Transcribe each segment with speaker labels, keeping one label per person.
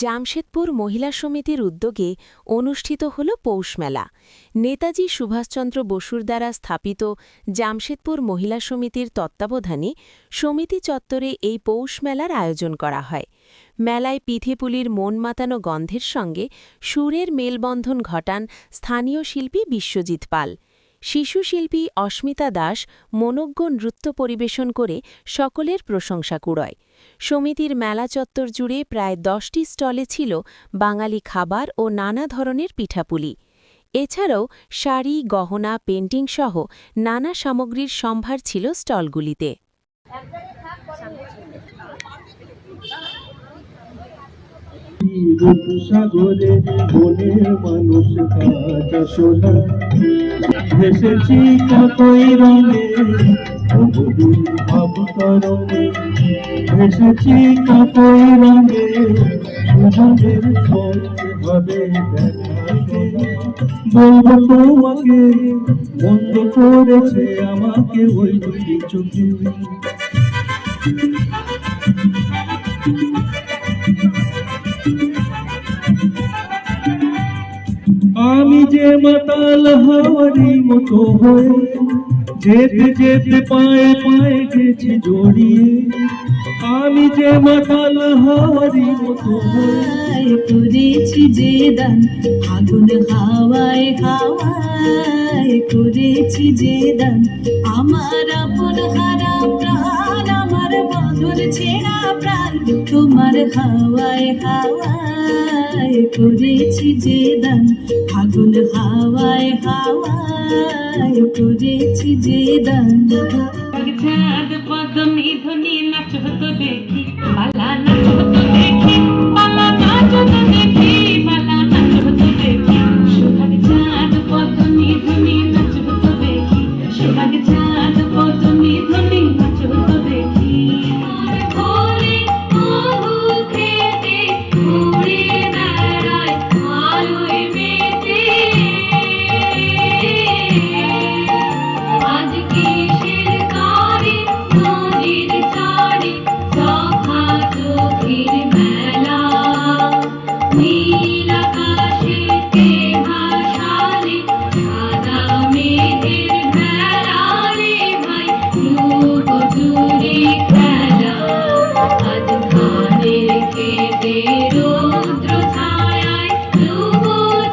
Speaker 1: জামশেদপুর মহিলা সমিতির উদ্যোগে অনুষ্ঠিত হল পৌষ মেলা। নেতাজি সুভাষচন্দ্র বসুর দ্বারা স্থাপিত জামশেদপুর মহিলা সমিতির তত্ত্বাবধানে সমিতি চত্বরে এই পৌষ মেলার আয়োজন করা হয়। মেলায় পিঠেপুলির মন মাতানো গন্ধের সঙ্গে সুরের মেলবন্ধন ঘটান স্থানীয় শিল্পী বিশ্বজিৎ পাল। শিশু শিল্পী অস্মিতা দাস মনোজ্ঞ নৃত্য পরিবেশন করে সকলের প্রশংসা কুড়য়। সমিতির মেলা চত্বর জুড়ে প্রায় 10টি স্টলে ছিল বাঙালি খাবার ও নানা ধরনের পিঠাপুলি। এছাড়াও শাড়ি, গহনা, পেন্টিং সহ নানা সামগ্রীর সম্ভার ছিল স্টলগুলিতে।
Speaker 2: সাগরে বনের মানুষ কাজ শোনা ভেসেছি কতই রঙে ভাবতরণে ভেসেছি কতই রঙে সুযোগের হবে বলবো তোমাকে বন্ধ করেছে আমাকে ওই দুটি চোখে। আমি যে মাতাল হাওয়ারি মতো হয়ে যেতে যেতে পায়ে পায়ে গেছি জড়িয়ে। আমি যে মাতাল হাওয়ারি মতো হয়ে
Speaker 3: করেছি যে দান আগুন হাওয়ায় হাওয়ায় করেছি যে দান আমার আপন হারা প্রাণ আমার বন্ধুর ছেঁড়া প্রাণ তোমার হাওয়ায় হাওয়ায় করেছি যে দান আগুন হাওয়ায় হাওয়ায় করেছি যে দান। চাঁদ পদমি ধ্বনি নাচ হতো দেখি পালা নাচ হতো দেখি পালা নাচ হতো দেখি পালা নাচ হতো দেখি সোহাগ চাঁদ পদমি ধ্বনি নাচ হতো দেখি সোহাগ চাঁদ পদমি ধ্বনি নাচ হতো দেখি। ঘরে মধু খেতে ঘুরে বেড়ায় আলোয় মেতে আজ কিসের কারে নদীর চারে সখা চোখের মেলা নীল আকাশে কে ভাসালে সাদা মেঘের বেলা রে ভাই রূপ জুড়ে খেলা আজ ধানের খেতে রৌদ্র ছায়ায় রূপ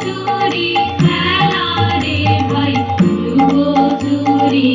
Speaker 3: জুড়ে খেলা রে ভাই রূপ জুড়ে